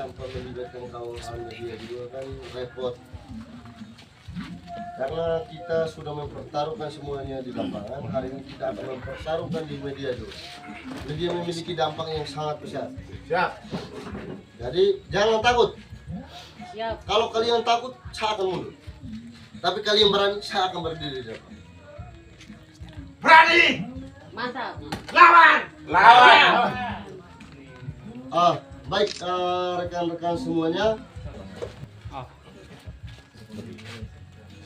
tanpa melibatkan kawan-kawan media juga kan repot. Karena kita sudah mempertaruhkan semuanya di lapangan, hari ini kita akan mempertaruhkan di media juga. Media memiliki dampak yang sangat besar. Siap. Jadi jangan takut. Siap. Kalau kalian takut, saya akan mundur. Tapi kalian berani, saya akan berdiri di depan. Berani. Mantap. Lawan. Lawan. Baik rekan-rekan semuanya.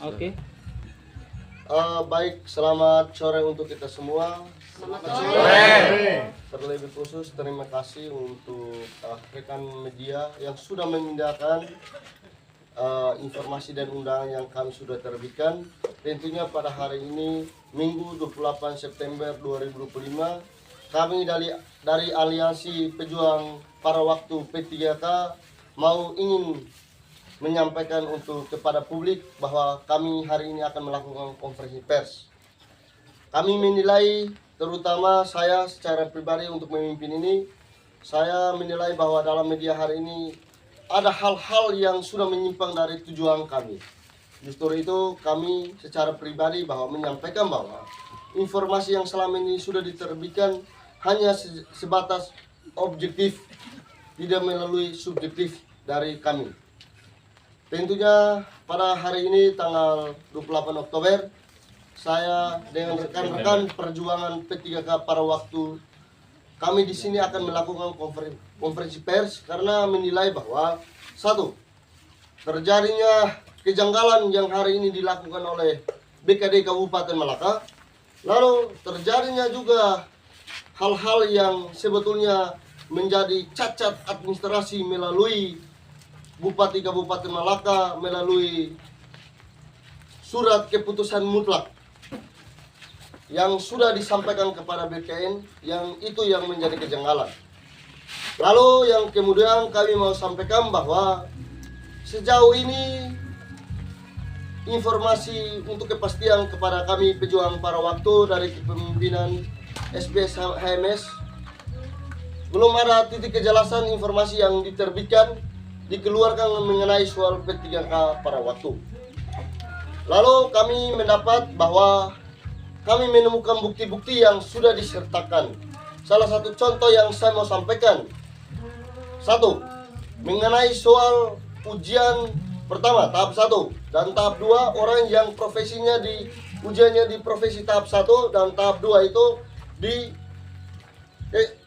Oke. Baik, selamat sore untuk kita semua. Selamat Sore. Terlebih khusus terima kasih untuk rekan media yang sudah memindahkan informasi dan undangan yang kami sudah terbitkan. Tentunya pada hari ini Minggu 28 September 2025 kami dari Aliansi Pejuang Para Waktu P3K ingin menyampaikan kepada publik bahwa kami hari ini akan melakukan konferensi pers. Kami menilai, terutama saya secara pribadi untuk memimpin ini, saya menilai bahwa dalam media hari ini ada hal-hal yang sudah menyimpang dari tujuan kami. Justru itu kami secara pribadi menyampaikan bahwa informasi yang selama ini sudah diterbitkan hanya sebatas objektif, tidak melalui subjektif dari kami. Tentunya pada hari ini tanggal 28 Oktober saya dengan rekan-rekan perjuangan P3K Para Waktu kami di sini akan melakukan konferensi pers karena menilai bahwa satu, terjadinya kejanggalan yang hari ini dilakukan oleh BKD Kabupaten Malaka, lalu terjadinya juga hal-hal yang sebetulnya menjadi cacat administrasi melalui Bupati Kabupaten Malaka melalui surat keputusan mutlak yang sudah disampaikan kepada BKN, yang itu yang menjadi kejanggalan. Lalu yang kemudian kami mau sampaikan bahwa sejauh ini informasi untuk kepastian kepada kami pejuang para waktu dari kepemimpinan SBS HMS belum ada titik kejelasan informasi yang diterbitkan dikeluarkan mengenai soal P3K Para Waktu. Lalu kami mendapat bahwa kami menemukan bukti-bukti yang sudah disertakan. Salah satu contoh yang saya mau sampaikan, satu, mengenai soal ujian pertama tahap 1 dan tahap 2, orang yang profesinya di ujiannya di profesi tahap 1 dan tahap 2 itu di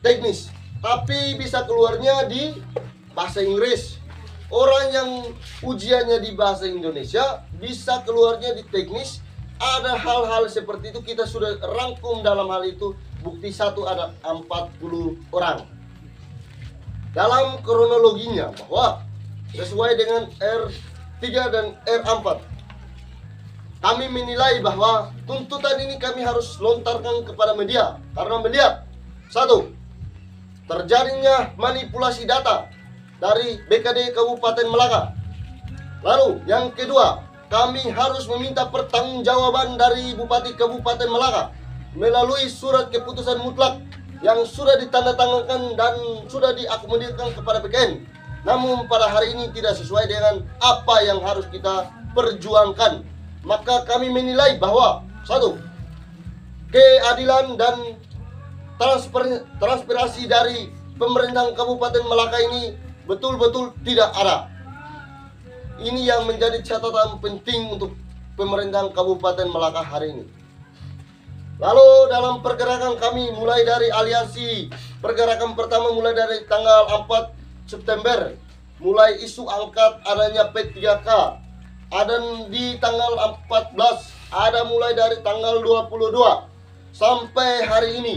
teknis, tapi bisa keluarnya di bahasa Inggris. Orang yang ujiannya di bahasa Indonesia bisa keluarnya di teknis. Ada hal-hal seperti itu kita sudah rangkum dalam hal itu. Bukti satu ada 40 orang. Dalam kronologinya bahwa sesuai dengan R3 dan R4, kami menilai bahwa tuntutan ini kami harus lontarkan kepada media karena melihat satu, terjadinya manipulasi data dari BKD Kabupaten Malaka. Lalu yang kedua, kami harus meminta pertanggungjawaban dari Bupati Kabupaten Malaka melalui surat keputusan mutlak yang sudah ditandatangani dan sudah diakomodirkan kepada BKN. Namun pada hari ini tidak sesuai dengan apa yang harus kita perjuangkan. Maka kami menilai bahwa satu, keadilan dan transparansi dari pemerintahan Kabupaten Malaka ini betul-betul tidak ada. Ini yang menjadi catatan penting untuk pemerintahan Kabupaten Malaka hari ini. Lalu dalam pergerakan kami mulai dari aliansi, pergerakan pertama mulai dari tanggal 4 September, mulai isu angkat adanya P3K. Ada di tanggal 14, ada mulai dari tanggal 22 sampai hari ini.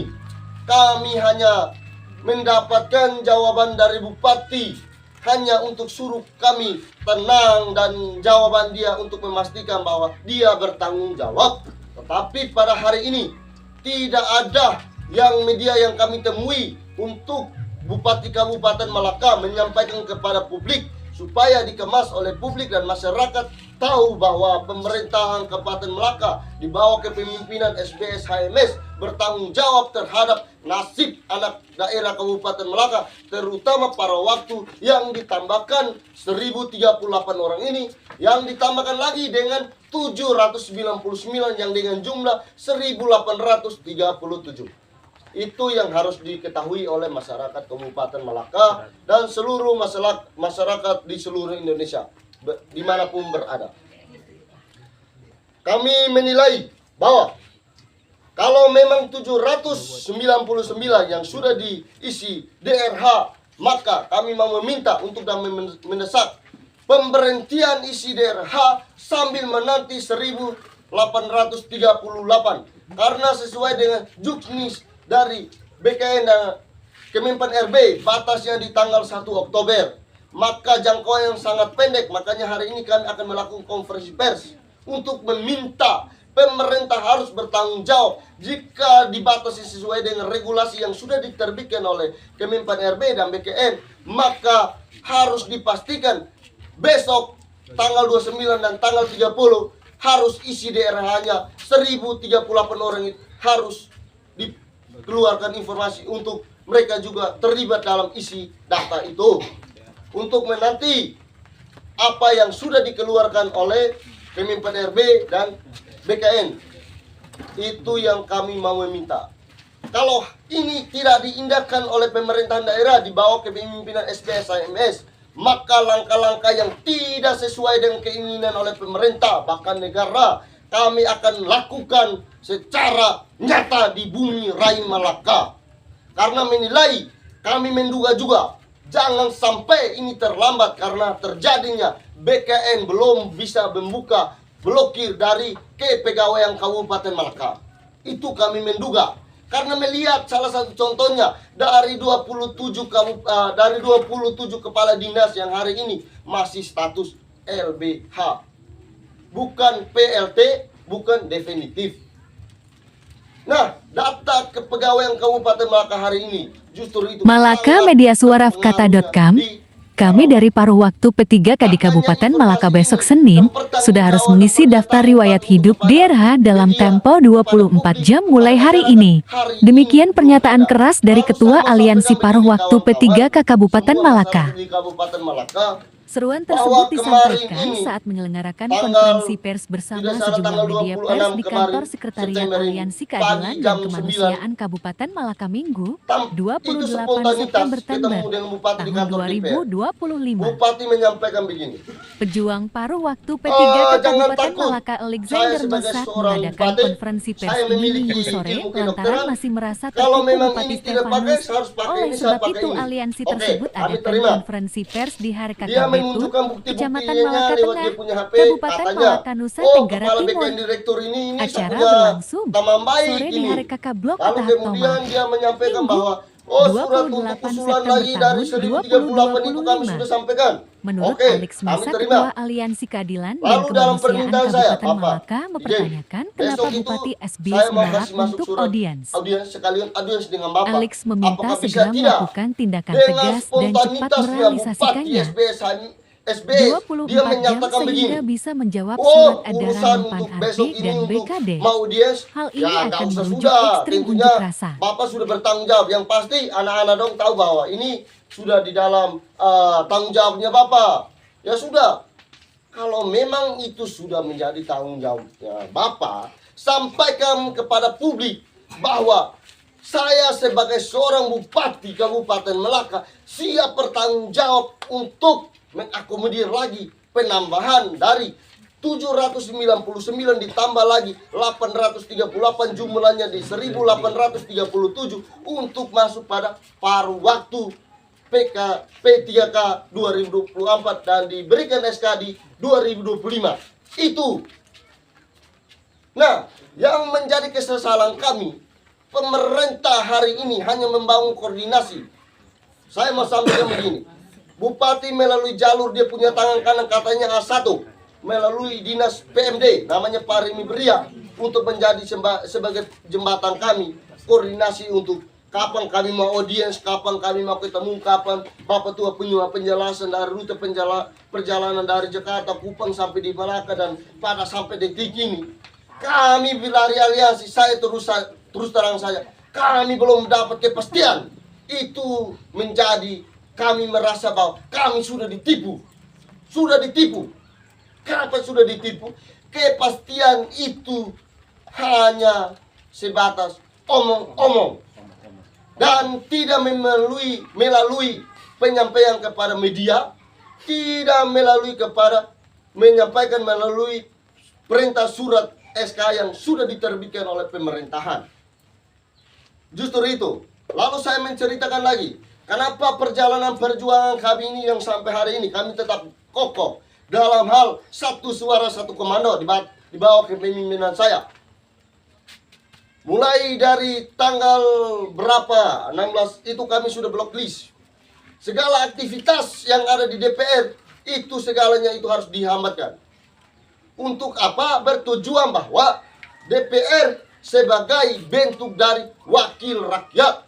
Kami hanya mendapatkan jawaban dari Bupati hanya untuk suruh kami tenang dan jawaban dia untuk memastikan bahwa dia bertanggung jawab. Tetapi pada hari ini tidak ada yang media yang kami temui untuk Bupati Kabupaten Malaka menyampaikan kepada publik supaya dikemas oleh publik dan masyarakat tahu bahwa pemerintahan Kabupaten Malaka di bawah kepemimpinan SBS HMS bertanggung jawab terhadap nasib anak daerah Kabupaten Malaka, terutama pada waktu yang ditambahkan 1038 orang ini, yang ditambahkan lagi dengan 799 yang dengan jumlah 1837. Itu yang harus diketahui oleh masyarakat Kabupaten Malaka dan seluruh masyarakat di seluruh Indonesia, dimanapun berada. Kami menilai bahwa kalau memang 799 yang sudah diisi DRH, maka kami mau meminta untuk dan mendesak pemberhentian isi DRH sambil menanti 1838, karena sesuai dengan juknis dari BKN dan Kemenpan RB batasnya di tanggal 1 Oktober, maka jangkauan yang sangat pendek. Makanya hari ini kami akan melakukan konferensi pers untuk meminta pemerintah harus bertanggung jawab jika dibatasi sesuai dengan regulasi yang sudah diterbitkan oleh Kemenpan RB dan BKN, maka harus dipastikan besok tanggal 29 dan tanggal 30 harus isi DRH-nya 1038 orang itu harus dikeluarkan informasi untuk mereka juga terlibat dalam isi data itu, untuk menanti apa yang sudah dikeluarkan oleh Kemenpan RB dan BKN. Itu yang kami mau meminta. Kalau ini tidak diindahkan oleh pemerintahan daerah di bawah kepemimpinan SBS AMS, maka langkah-langkah yang tidak sesuai dengan keinginan oleh pemerintah bahkan negara kami akan lakukan secara nyata di bumi Rai Malaka. Karena menilai, kami menduga juga jangan sampai ini terlambat karena terjadinya BKN belum bisa membuka blokir dari kepegawaian Kabupaten Malaka. Itu kami menduga. Karena melihat salah satu contohnya dari 27 kepala dinas yang hari ini masih status LBH. Bukan PLT, bukan definitif. Nah, data kepegawaian Kabupaten Malaka hari ini justru itu. Malaka Media Suara Kata.com. Kami dari paruh waktu P3K di Kabupaten Malaka besok Senin sudah harus mengisi daftar riwayat hidup DRH dalam tempo 24 jam mulai hari ini. Demikian pernyataan keras dari Ketua Aliansi Paruh Waktu P3K Kabupaten Malaka. Seruan tersebut disampaikan saat menyelenggarakan konferensi pers bersama sejumlah media pers di kantor Sekretariat Aliansi Keadilan dan Kemanusiaan Kabupaten Malaka Minggu 28 September tahun 2025. Bupati menyampaikan begini. Pejuang paruh waktu P3K Kabupaten Malaka Alexander Mesat mengadakan konferensi pers ini Minggu sore lantaran masih merasa tertipu Bupati Stefanus. Oleh sebab itu aliansi tersebut adakan konferensi pers di hari KKB Kecamatan Malaka Tengah, Kabupaten Malaka Nusa Tenggara Timur. Acara berlangsung sore di hari KK Blok Tahap Toma, Minggu 28 September tahun 2025. Menurut Alex Mesa, Ketua Aliansi Keadilan dan Kemanusiaan Kabupaten Malaka mempertanyakan kenapa Bupati SBS menolak untuk audiens. Alex meminta segera melakukan tindakan tegas dan cepat merealisasikannya. 24 jam sehingga bisa menjawab surat edaran Mempan RB dan BKD. Hal ini akan merujuk ekstrim unjuk rasa. Bapak sudah bertanggung jawab. Yang pasti anak-anak dong tahu bahwa ini sudah di dalam tanggung jawabnya Bapak. Ya sudah. Kalau memang itu sudah menjadi tanggung jawabnya Bapak, sampaikan kepada publik bahwa saya sebagai seorang bupati Kabupaten Malaka siap bertanggung jawab untuk mengakomodir lagi penambahan dari 799 ditambah lagi 838 jumlahnya di 1837 untuk masuk pada paruh waktu P3K 2024 dan diberikan SK di 2025. Itu. Nah, yang menjadi kesesalan kami, pemerintah hari ini hanya membangun koordinasi. Saya mau sampaikan begini. Bupati melalui jalur dia punya tangan kanan katanya A1 melalui dinas PMD namanya Pak Rimi Beria untuk menjadi sebagai jembatan kami koordinasi untuk kapan kami mau audiens, kapan kami mau ketemu, kapan Bapak Tua punya penjelasan dari rute perjalanan dari Jakarta, Kupang sampai di Malaka dan pada sampai detik ini kami Bilari Aliansi saya terus terus terang saja, kami belum dapat kepastian. Itu menjadi kami merasa bahwa kami sudah ditipu. Sudah ditipu. Kenapa sudah ditipu? Kepastian itu hanya sebatas omong-omong dan tidak melalui penyampaian kepada media, tidak menyampaikan melalui perintah surat SK yang sudah diterbitkan oleh pemerintahan. Justru itu, lalu saya menceritakan lagi, kenapa perjalanan perjuangan kami ini yang sampai hari ini kami tetap kokoh dalam hal satu suara satu komando di bawah kepemimpinan saya. Mulai dari tanggal berapa, 16 itu kami sudah blacklist. Segala aktivitas yang ada di DPR itu segalanya itu harus dihambatkan. Untuk apa? Bertujuan bahwa DPR sebagai bentuk dari wakil rakyat.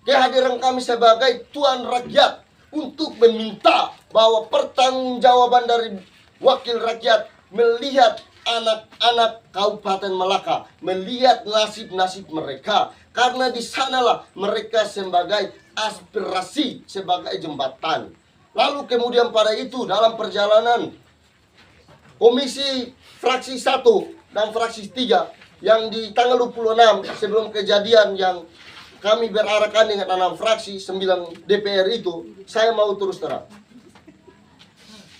Kehadiran kami sebagai tuan rakyat untuk meminta bahwa pertanggungjawaban dari wakil rakyat melihat anak-anak Kabupaten Malaka, melihat nasib-nasib mereka. Karena di sanalah mereka sebagai aspirasi, sebagai jembatan. Lalu kemudian pada itu dalam perjalanan komisi fraksi 1 dan fraksi 3 yang di tanggal 26 sebelum kejadian yang kami berarakan dengan 6 fraksi 9 DPR itu, saya mau terus terang.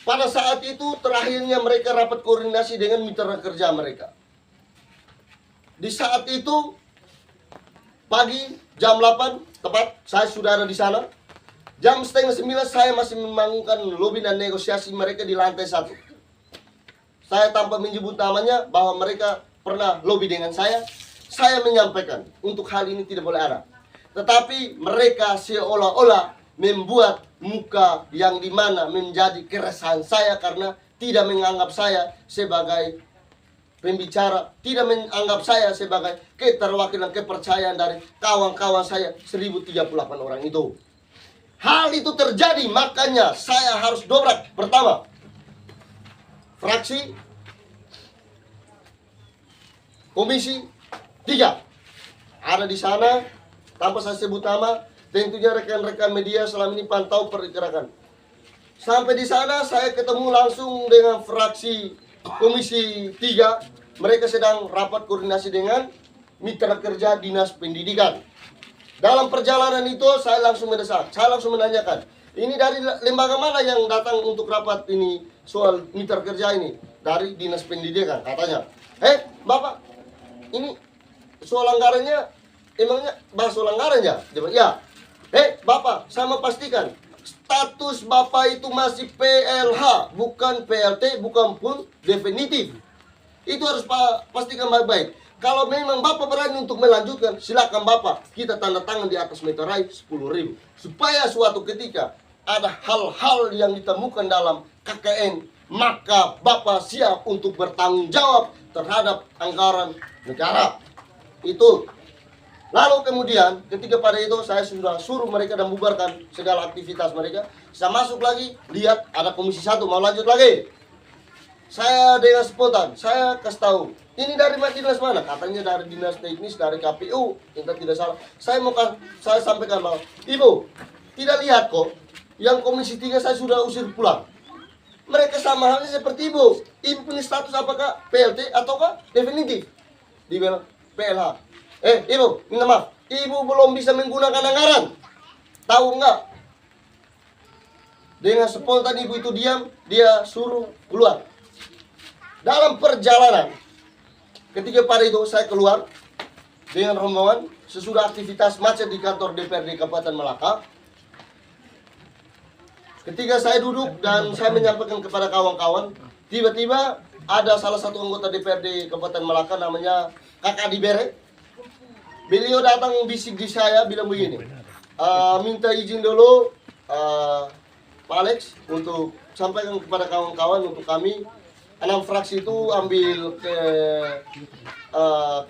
Pada saat itu terakhirnya mereka rapat koordinasi dengan mitra kerja mereka. Di saat itu pagi jam 8 tepat saya sudah ada di sana. Jam setengah 9 saya masih membangunkan lobi dan negosiasi mereka di lantai 1. Saya tanpa menyebut namanya bahwa mereka pernah lobby dengan saya menyampaikan untuk hal ini tidak boleh ada. Tetapi mereka seolah-olah membuat muka yang dimana menjadi keresahan saya karena tidak menganggap saya sebagai pembicara, tidak menganggap saya sebagai keterwakilan kepercayaan dari kawan-kawan saya 1038 orang itu. Hal itu terjadi, makanya saya harus dobrak. Pertama, fraksi Komisi 3 ada di sana, tanpa saya sebut nama, tentunya rekan-rekan media selama ini pantau pergerakan. Sampai di sana saya ketemu langsung dengan fraksi Komisi 3, mereka sedang rapat koordinasi dengan mitra kerja Dinas Pendidikan. Dalam perjalanan itu saya langsung mendesak, saya langsung menanyakan, ini dari lembaga mana yang datang untuk rapat ini soal mitra kerja ini? Dari Dinas Pendidikan katanya. Bapak, ini soal anggarannya, emangnya bahas soal anggarannya? Dia bilang, ya. Bapak, saya mau pastikan status Bapak itu masih PLH, bukan PLT, bukan pun definitif. Itu harus pastikan baik-baik. Kalau memang Bapak berani untuk melanjutkan, silakan Bapak, kita tanda tangan di atas meterai 10.000. Supaya suatu ketika ada hal-hal yang ditemukan dalam KKN, maka Bapak siap untuk bertanggung jawab terhadap anggaran negara. Itu. Lalu kemudian ketika pada itu saya sudah suruh mereka dan bubarkan segala aktivitas mereka. Saya masuk lagi, lihat ada komisi 1 mau lanjut lagi. Saya dengan spontan, saya kasih tahu, ini dari dinas mana? Katanya dari dinas teknis, dari KPU, kita tidak salah. Saya sampaikan bahwa, Ibu, tidak lihat kok, yang komisi 3 saya sudah usir pulang. Mereka sama halnya seperti Ibu. Ibu punya status apakah PLT ataukah definitif? Dia bilang PLH. Ibu, minta maaf. Ibu belum bisa menggunakan anggaran. Tahu enggak? Dengan spontan ibu itu diam, dia suruh keluar. Dalam perjalanan, ketika pada itu saya keluar dengan rombongan, sesudah aktivitas macet di kantor DPRD Kabupaten Malaka. Ketika saya duduk dan saya menyampaikan kepada kawan-kawan, tiba-tiba ada salah satu anggota DPRD Kabupaten Malaka namanya Kakak Dibere. Beliau datang bisik di saya bilang begini, minta izin dulu Pak Alex untuk sampaikan kepada kawan-kawan untuk kami 6 fraksi itu ambil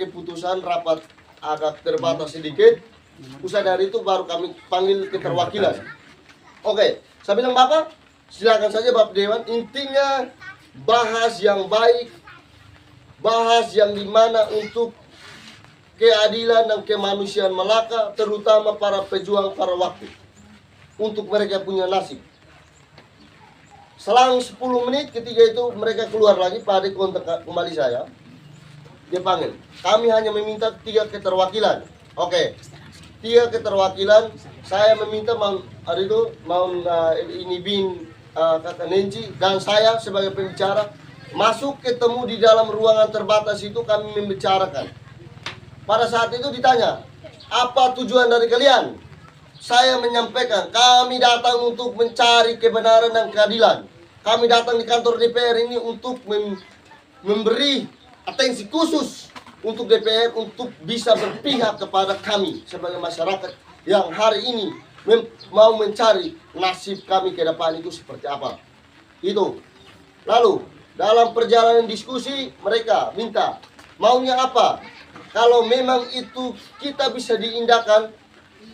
keputusan rapat agak terbatas sedikit. Usai dari itu baru kami panggil keterwakilan. Oke, saya bilang Bapak silakan saja Bapak Dewan, intinya bahas yang baik, bahas yang dimana untuk keadilan dan kemanusiaan Malaka, terutama para pejuang para waktu, untuk mereka punya nasib. Selang 10 menit ketika itu mereka keluar lagi, Pak Ade kontak kembali saya. Dia panggil, kami hanya meminta 3 keterwakilan. Oke, 3 keterwakilan. Saya meminta ini Bin, Kakak Nenci dan saya sebagai pembicara masuk ketemu di dalam ruangan terbatas itu, kami membicarakan. Pada saat itu ditanya, apa tujuan dari kalian? Saya menyampaikan, kami datang untuk mencari kebenaran dan keadilan. Kami datang di kantor DPR ini untuk memberi atensi khusus untuk DPR untuk bisa berpihak kepada kami sebagai masyarakat yang hari ini mau mencari nasib kami ke depan itu seperti apa. Itu. Lalu dalam perjalanan diskusi mereka minta maunya apa? Kalau memang itu kita bisa diindahkan,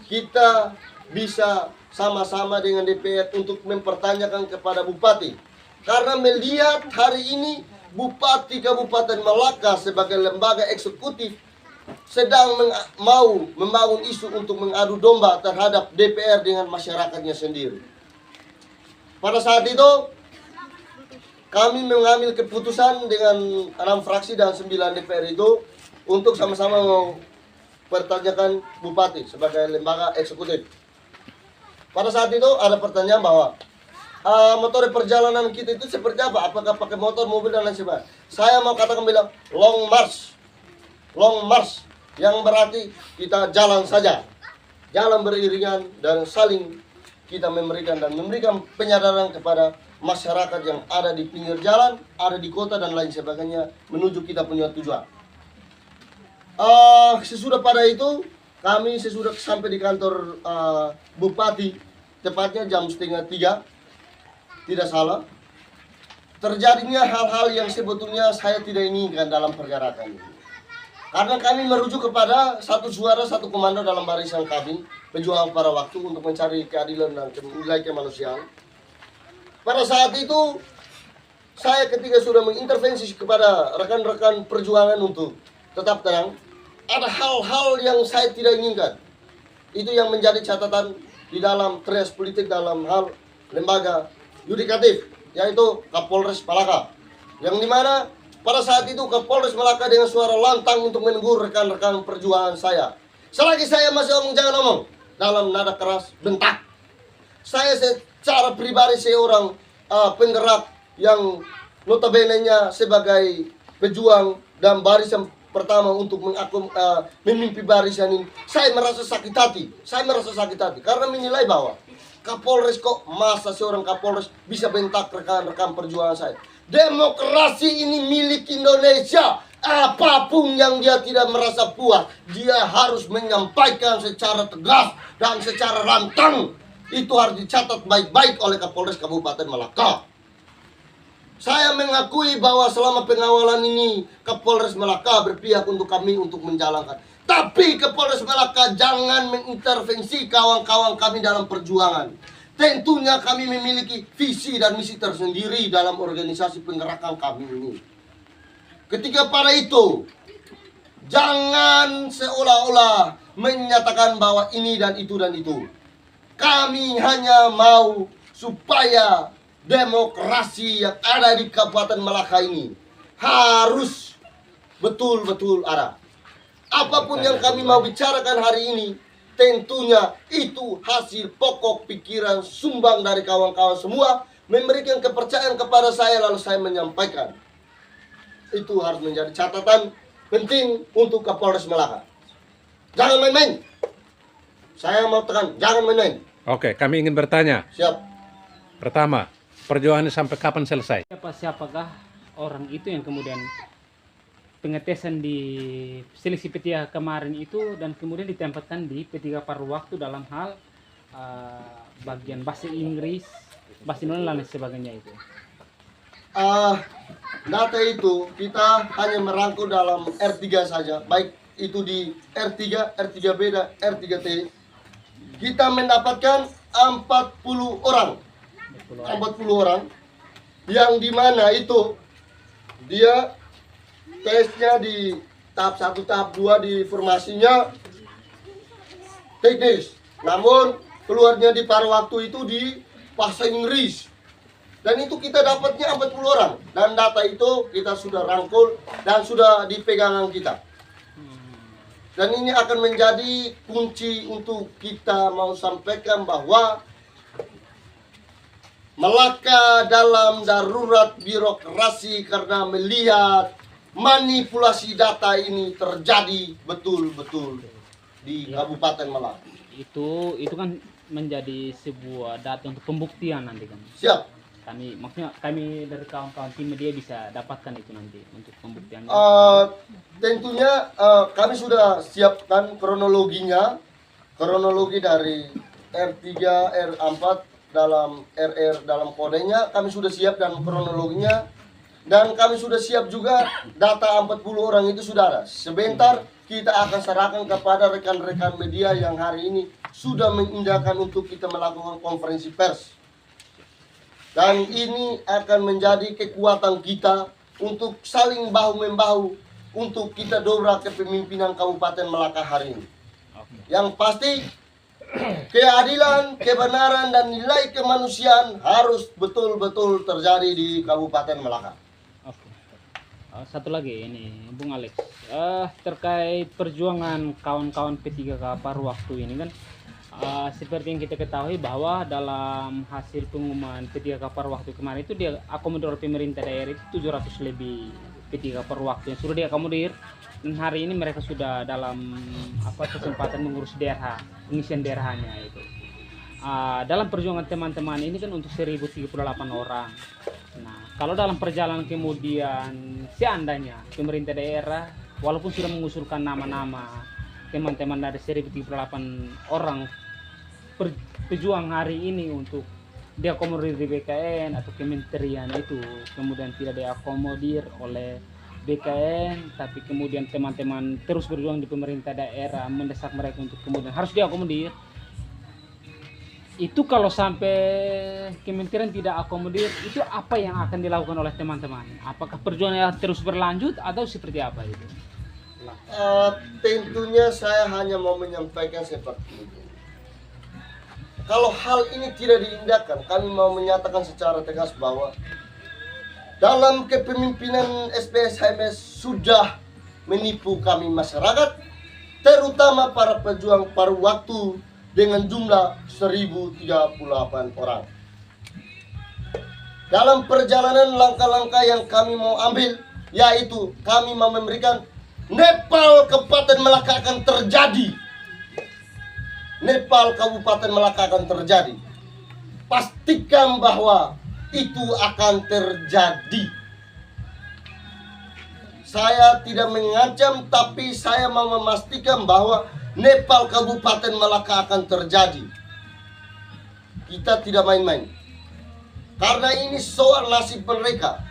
kita bisa sama-sama dengan DPR untuk mempertanyakan kepada Bupati. Karena melihat hari ini Bupati Kabupaten Malaka sebagai lembaga eksekutif sedang mau membangun isu untuk mengadu domba terhadap DPR dengan masyarakatnya sendiri. Pada saat itu kami mengambil keputusan dengan 6 fraksi dan 9 DPR itu untuk sama-sama mempertanyakan Bupati sebagai lembaga eksekutif. Pada saat itu ada pertanyaan bahwa motor perjalanan kita itu seperti apa? Apakah pakai motor, mobil dan lain sebagainya? Saya mau katakan bilang long march, yang berarti kita jalan saja, jalan beriringan dan saling kita memberikan penyadaran kepada masyarakat yang ada di pinggir jalan, ada di kota dan lain sebagainya menuju kita punya tujuan. Sesudah pada itu kami sesudah sampai di kantor Bupati, tepatnya jam 2:30, tidak salah. Terjadinya hal-hal yang sebetulnya saya tidak inginkan dalam pergerakan ini. Karena kami merujuk kepada satu suara, satu komando dalam barisan kami, pejuang para waktu untuk mencari keadilan dan nilai kemanusiaan. Pada saat itu, saya ketika sudah mengintervensi kepada rekan-rekan perjuangan untuk tetap tenang, ada hal-hal yang saya tidak inginkan. Itu yang menjadi catatan di dalam trias politik dalam hal lembaga yudikatif, yaitu Kapolres Malaka. Yang dimana pada saat itu Kapolres Malaka dengan suara lantang untuk menegur rekan-rekan perjuangan saya. Selagi saya masih ngomong jangan ngomong, dalam nada keras, bentak. Saya secara pribadi seorang penggerak yang notabene-nya sebagai pejuang dan barisan pertama untuk memimpin barisan ini. Saya merasa sakit hati karena menilai bahwa Kapolres kok masa seorang Kapolres bisa bentak rekan-rekan perjuangan saya. Demokrasi ini milik Indonesia. Apapun yang dia tidak merasa puas, dia harus menyampaikan secara tegas dan secara lantang. Itu harus dicatat baik-baik oleh Kapolres Kabupaten Malaka. Saya mengakui bahwa selama pengawalan ini Kapolres Malaka berpihak untuk kami untuk menjalankan. Tapi Kapolres Malaka jangan mengintervensi kawan-kawan kami dalam perjuangan. Tentunya kami memiliki visi dan misi tersendiri dalam organisasi penggerakan kami ini. Ketika pada itu, jangan seolah-olah menyatakan bahwa ini dan itu dan itu. Kami hanya mau supaya demokrasi yang ada di Kabupaten Malaka ini harus betul-betul ada. Apapun yang kami mau bicarakan hari ini, tentunya itu hasil pokok pikiran sumbang dari kawan-kawan semua, memberikan kepercayaan kepada saya lalu saya menyampaikan. Itu harus menjadi catatan penting untuk Kapolres Malaka. Jangan main-main. Saya mau tekan, jangan main-main. Oke, kami ingin bertanya. Siap. Pertama, perjuangan ini sampai kapan selesai? Siapakah orang itu yang kemudian pengetesan di seleksi P3 kemarin itu dan kemudian ditempatkan di P3 paruh waktu dalam hal bagian bahasa Inggris, bahasa Indonesia dan sebagainya itu? Data itu kita hanya merangkul dalam R3 saja, baik itu di R3, R3B dan R3T. Kita mendapatkan 40 orang. 40 orang yang dimana itu dia tesnya di tahap 1, tahap 2 di formasinya teknis. Namun keluarnya di paruh waktu itu di bahasa Inggris. Dan itu kita dapatnya 40 orang. Dan data itu kita sudah rangkul dan sudah di pegangan kita. Dan ini akan menjadi kunci untuk kita mau sampaikan bahwa Melaka dalam darurat birokrasi karena melihat manipulasi data ini terjadi betul-betul di Kabupaten Melaka. Itu kan menjadi sebuah data untuk pembuktian nanti kan. Siap. Maksudnya kami dari kawan-kawan tim media bisa dapatkan itu nanti untuk pembuktian. Tentunya kami sudah siapkan kronologi dari R3, R4 dalam RR dalam kodenya kami sudah siap dan kronologinya, dan kami sudah siap juga data 40 orang itu sudah ada. Sebentar kita akan serahkan kepada rekan-rekan media yang hari ini sudah mengindahkan untuk kita melakukan konferensi pers. Dan ini akan menjadi kekuatan kita untuk saling bahu-membahu untuk kita dobrak kepemimpinan Kabupaten Melaka hari ini. Yang pasti keadilan, kebenaran, dan nilai kemanusiaan harus betul-betul terjadi di Kabupaten Melaka. Oke. Satu lagi ini, Bung Alex, terkait perjuangan kawan-kawan P3K paruh waktu ini kan, seperti yang kita ketahui bahwa dalam hasil pengumuman P3K paruh waktu kemarin itu dia akomodir pemerintah daerah itu 700 lebih P3K paruh waktu yang sudah diakomodir. Dan hari ini mereka sudah dalam kesempatan mengurus DRH, pengisian DRH-nya itu. Dalam perjuangan teman-teman ini kan untuk 1038 orang. Nah, kalau dalam perjalanan kemudian seandainya pemerintah daerah walaupun sudah mengusulkan nama-nama teman-teman dari 1038 orang pejuang hari ini untuk diakomodir di BKN atau kementerian itu kemudian tidak diakomodir oleh BKN, tapi kemudian teman-teman terus berjuang di pemerintah daerah mendesak mereka untuk kemudian harus diakomodir. Itu kalau sampai kementerian tidak akomodir, itu apa yang akan dilakukan oleh teman-teman? Apakah perjuangannya terus berlanjut atau seperti apa itu? Tentunya saya hanya mau menyampaikan seperti itu. Kalau hal ini tidak diindahkan, kami mau menyatakan secara tegas bahwa dalam kepemimpinan SPS HMS sudah menipu kami masyarakat, terutama para pejuang paruh waktu dengan jumlah 1038 orang. Dalam perjalanan langkah-langkah yang kami mau ambil, yaitu kami mau memberikan Nepal Kabupaten Melaka akan terjadi. Nepal Kabupaten Melaka akan terjadi. Pastikan bahwa itu akan terjadi. Saya tidak mengancam, tapi saya mau memastikan bahwa Nepal Kabupaten Melaka akan terjadi. Kita tidak main-main. Karena ini soal nasib mereka.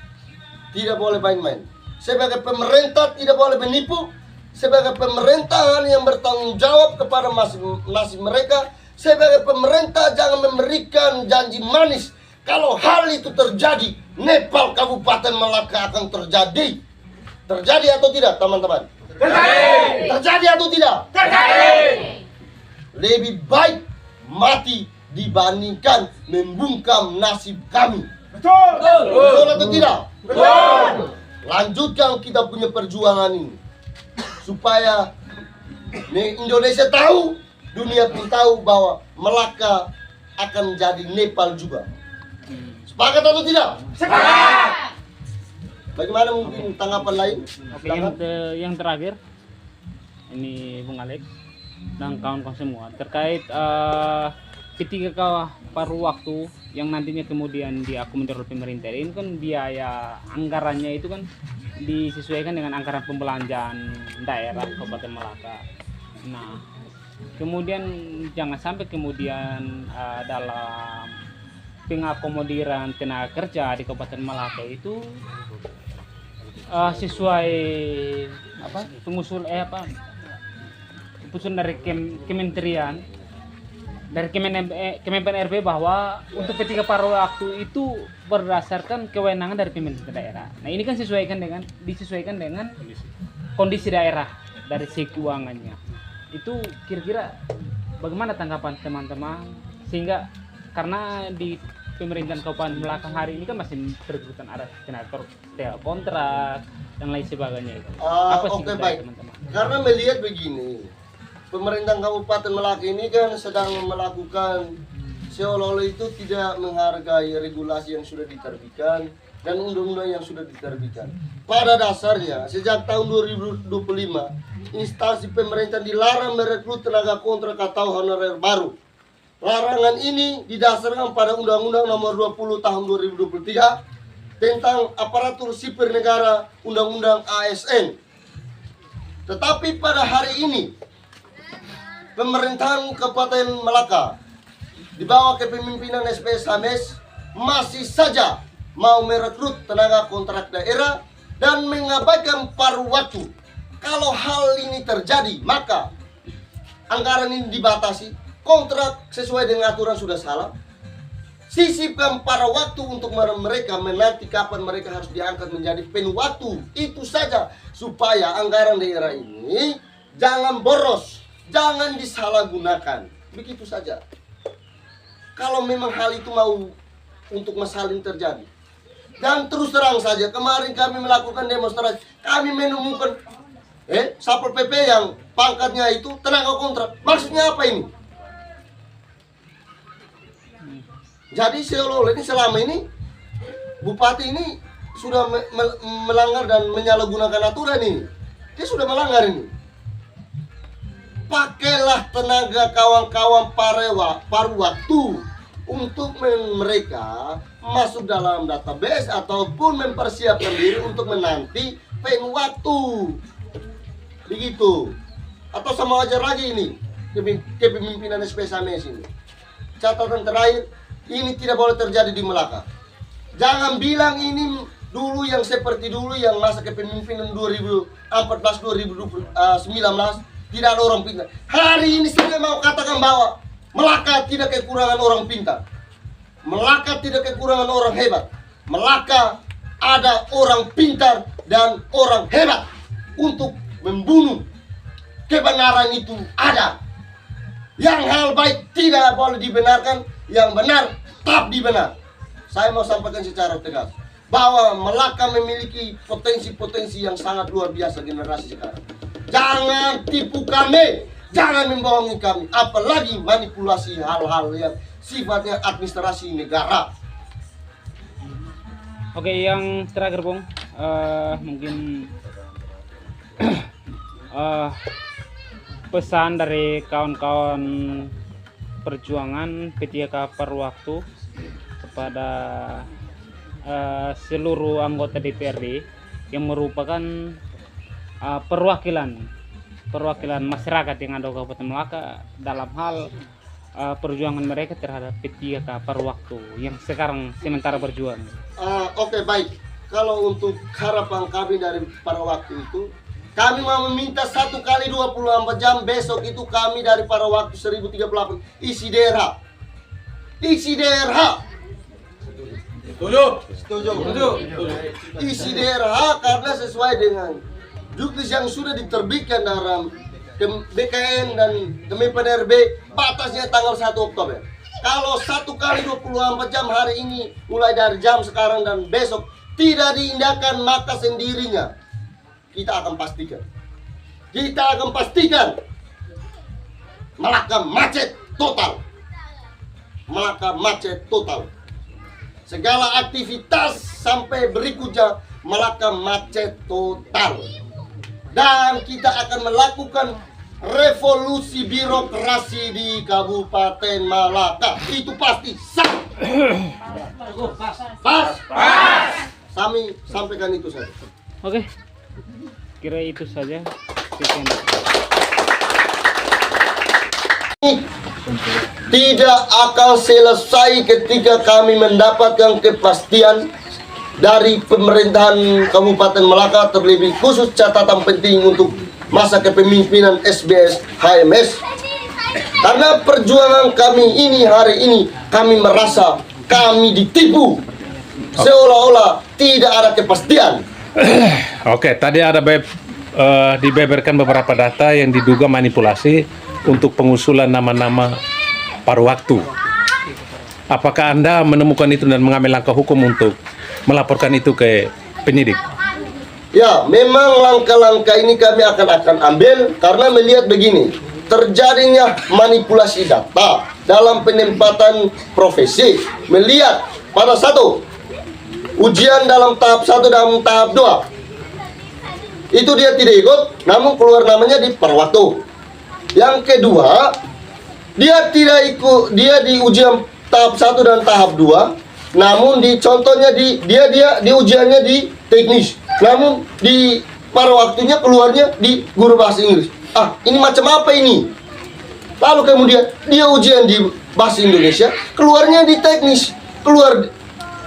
Tidak boleh main-main. Sebagai pemerintah tidak boleh menipu. Sebagai pemerintahan yang bertanggung jawab kepada nasib mereka. Sebagai pemerintah jangan memberikan janji manis. Kalau hal itu terjadi, Nepal Kabupaten Melaka akan terjadi. Terjadi atau tidak, teman-teman? Terjadi. Terjadi atau tidak? Terjadi. Lebih baik mati dibandingkan membungkam nasib kami. Betul. Betul atau tidak? Betul. Lanjutkan kita punya perjuangan ini. Supaya Indonesia tahu, dunia pun tahu bahwa Melaka akan jadi Nepal juga. Sepakat atau tidak? Sepakat. Bagaimana mungkin tanggapan lain? Oke, yang terakhir ini Bung Alex dan kawan-kawan semua terkait P3K paruh waktu yang nantinya kemudian diakomodir oleh pemerintah. Ini kan biaya anggarannya itu kan disesuaikan dengan anggaran pembelanjaan daerah Kabupaten Melaka. Nah, kemudian jangan sampai kemudian dalam pengakomodiran tenaga kerja di Kabupaten Melaka itu sesuai keputusan dari kementerian dari Kemenpan RB bahwa untuk P3K paruh waktu itu berdasarkan kewenangan dari pemerintah daerah. Nah, ini kan disesuaikan dengan kondisi daerah dari segi keuangannya. Itu kira-kira bagaimana tanggapan teman-teman? Sehingga karena di pemerintahan Kabupaten Melaka hari ini kan masih perekrutan ada tenaga kontrak dan lain sebagainya itu. Apa sih Oke, dari baik. teman-teman? Karena melihat begini, pemerintah Kabupaten Melaka ini kan sedang melakukan seolah-olah itu tidak menghargai regulasi yang sudah diterbitkan dan undang-undang yang sudah diterbitkan. Pada dasarnya, sejak tahun 2025, instansi pemerintah dilarang merekrut tenaga kontrak atau honorer baru. Larangan ini didasarkan pada Undang-Undang Nomor 20 Tahun 2023 tentang aparatur sipil negara, Undang-Undang ASN. Tetapi pada hari ini, pemerintahan Kabupaten Melaka di bawah kepemimpinan SPS Hames masih saja mau merekrut tenaga kontrak daerah dan mengabaikan paruh waktu. Kalau hal ini terjadi, maka anggaran ini dibatasi, kontrak sesuai dengan aturan sudah salah. Sisipkan paruh waktu untuk mereka menanti kapan mereka harus diangkat menjadi penuh waktu. Itu saja supaya anggaran daerah ini jangan boros, jangan disalahgunakan. Begitu saja. Kalau memang hal itu mau untuk masalah ini terjadi. Dan terus terang saja, kemarin kami melakukan demonstrasi, kami menemukan Satpol PP yang pangkatnya itu tenaga kontrak. Maksudnya apa ini? Jadi seolah-olah ini selama ini bupati ini sudah melanggar dan menyalahgunakan aturan ini. Dia sudah melanggar ini. Pakailah tenaga kawan-kawan paruh waktu untuk mereka masuk dalam database ataupun mempersiapkan diri untuk menanti penuh waktu. Begitu. Atau sama aja lagi ini kepemimpinan SPS Hames ini. Catatan terakhir, ini tidak boleh terjadi di Melaka. Jangan bilang ini dulu yang seperti dulu yang masa kepemimpinan 2014-2019 tidak ada orang pintar. Hari ini saya mau katakan bahwa Melaka tidak kekurangan orang pintar. Melaka tidak kekurangan orang hebat. Melaka ada orang pintar dan orang hebat untuk membunuh. Kebenaran itu ada. Yang hal baik tidak boleh dibenarkan, yang benar tetap dibenar. Saya mau sampaikan secara tegas bahwa Melaka memiliki potensi-potensi yang sangat luar biasa generasi sekarang. Jangan tipu kami, jangan membohongi kami, apalagi manipulasi hal-hal yang sifatnya administrasi negara. Oke, yang terakhir Bung, mungkin pesan dari kawan-kawan perjuangan P3K paruh waktu kepada seluruh anggota DPRD yang merupakan perwakilan masyarakat yang ada di Kabupaten Melaka dalam hal perjuangan mereka terhadap P3K paruh waktu yang sekarang sementara berjuang. Oke, baik. Kalau untuk harapan kami dari paruh waktu itu, kami mau meminta 1 kali 24 jam besok itu kami dari paruh waktu 1038 isi DRH. Isi DRH. Setuju. Isi DRH karena sesuai dengan juknis yang sudah diterbitkan dalam BKN dan Kemenpan RB, batasnya tanggal 1 Oktober. Kalau 1 kali 24 jam hari ini mulai dari jam sekarang dan besok tidak diindahkan, maka sendirinya kita akan pastikan Melaka macet total. Segala aktivitas sampai berikutnya Melaka macet total. Dan kita akan melakukan revolusi birokrasi di Kabupaten Melaka. Itu pasti sah. Pas. Kami sampaikan itu saja. Oke, kira itu saja. Tidak akan selesai ketika kami mendapatkan kepastian dari pemerintahan Kabupaten Melaka, terlebih khusus catatan penting untuk masa kepemimpinan SBS HMS. Karena perjuangan kami ini hari ini, kami merasa kami ditipu, seolah-olah tidak ada kepastian. Oke, tadi ada dibeberkan beberapa data yang diduga manipulasi untuk pengusulan nama-nama paruh waktu. Apakah Anda menemukan itu dan mengambil langkah hukum untuk melaporkan itu ke penyidik? Ya, memang langkah-langkah ini kami akan ambil karena melihat begini, terjadinya manipulasi data dalam penempatan profesi. Melihat pada satu, ujian dalam tahap 1 dan tahap 2 itu dia tidak ikut, namun keluar namanya di paruh waktu. Yang kedua, dia tidak ikut, dia di ujian tahap 1 dan tahap 2, namun di contohnya dia di ujiannya di teknis, namun di paruh waktunya keluarnya di guru bahasa Inggris. Ini macam apa ini? Lalu kemudian dia ujian di bahasa Indonesia, keluarnya di teknis, keluar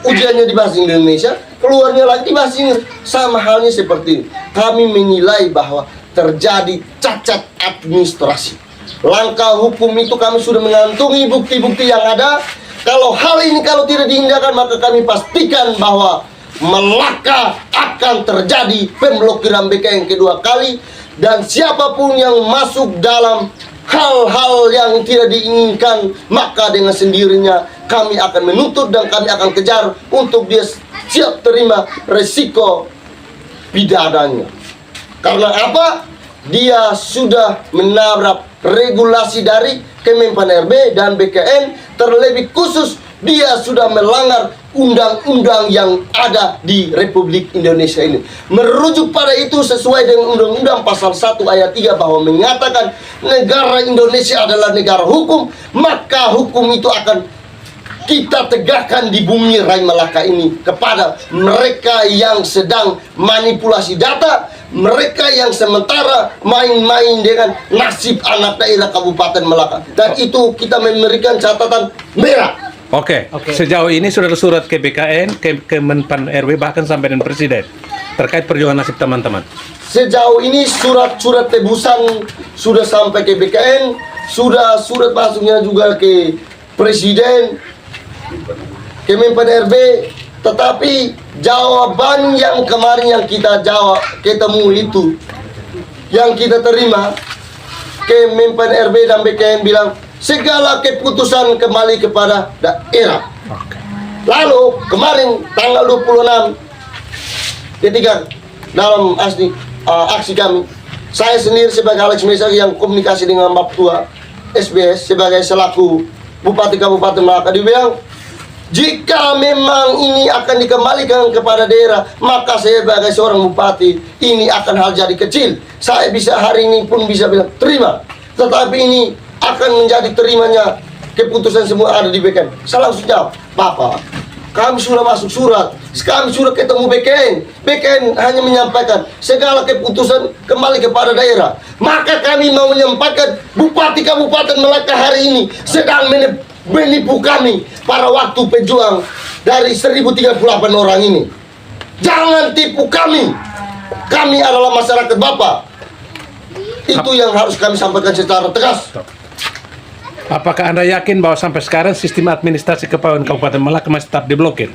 ujiannya di bahasa Indonesia, keluarnya lagi di bahasa Inggris. Sama halnya seperti ini. Kami menilai bahwa terjadi cacat administrasi. Langkah hukum itu kami sudah mengantungi bukti-bukti yang ada. Kalau hal ini kalau tidak dihindarkan, maka kami pastikan bahwa Melaka akan terjadi pemblokiran BKN kedua kali. Dan siapapun yang masuk dalam hal-hal yang tidak diinginkan, maka dengan sendirinya kami akan menuntut dan kami akan kejar untuk dia siap terima resiko pidananya. Karena apa? Dia sudah menabrak regulasi dari Kemenpan RB dan BKN, terlebih khusus dia sudah melanggar undang-undang yang ada di Republik Indonesia ini. Merujuk pada itu sesuai dengan Undang-Undang Pasal 1 Ayat 3 bahwa menyatakan negara Indonesia adalah negara hukum, maka hukum itu akan kita tegakkan di bumi Rai Malaka ini kepada mereka yang sedang manipulasi data, mereka yang sementara main-main dengan nasib anak daerah Kabupaten Malaka. Dan itu kita memberikan catatan merah. Oke. Sejauh ini sudah ada surat ke BKN, ke Kemenpan RW, bahkan sampai dengan Presiden terkait perjuangan nasib teman-teman. Sejauh ini surat-surat tebusan sudah sampai ke BKN, sudah surat masuknya juga ke Presiden, Kemenpan RB, tetapi jawaban yang kemarin yang kita ketemu itu, yang kita terima, Kemenpan RB dan BKN bilang segala keputusan kembali kepada daerah. Lalu kemarin tanggal 26 ketika dalam aksi kami, saya sendiri sebagai Alex Mesa yang komunikasi dengan Bapak Tua SBS sebagai selaku Bupati Kabupaten Malaka, dibilang jika memang ini akan dikembalikan kepada daerah, maka saya sebagai seorang bupati ini akan hal jadi kecil. Saya bisa hari ini pun bisa bilang terima, tetapi ini akan menjadi terimanya keputusan semua ada di BKN. Saya langsung jawab, Bapak, kami sudah masuk surat, kami sudah ketemu BKN. BKN hanya menyampaikan segala keputusan kembali kepada daerah. Maka kami mau menyampaikan Bupati Kabupaten Malaka hari ini sedang menipu kami para waktu pejuang dari 1038 orang ini. Jangan tipu kami. Kami adalah masyarakat Bapak. Itu yang harus kami sampaikan secara tegas. Apakah Anda yakin bahwa sampai sekarang sistem administrasi kepegawaian Kabupaten Malaka masih tetap diblokir?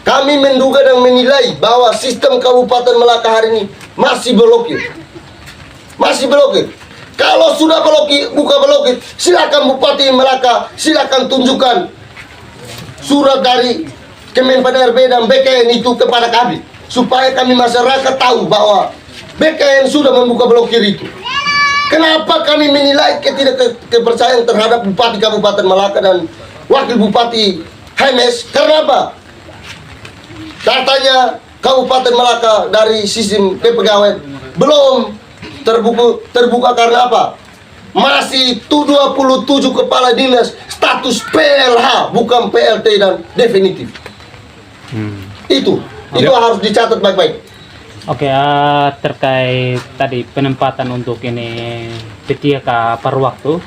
Kami menduga dan menilai bahwa sistem Kabupaten Malaka hari ini masih blokir. Masih blokir. Kalau sudah buka blokir, silakan Bupati Malaka, silakan tunjukkan surat dari Kemenpan RB dan BKN itu kepada kami, supaya kami masyarakat tahu bahwa BKN sudah membuka blokir itu. Kenapa kami menilai ketidakpercayaan terhadap Bupati Kabupaten Malaka dan Wakil Bupati HMS? Karena apa? Katanya Kabupaten Malaka dari sistem kepegawaian belum terbuka karena apa? Masih 27 kepala dinas status PLH, bukan PLT dan definitif. Itu harus dicatat baik-baik. Oke, terkait tadi penempatan untuk ini P3K paruh waktu,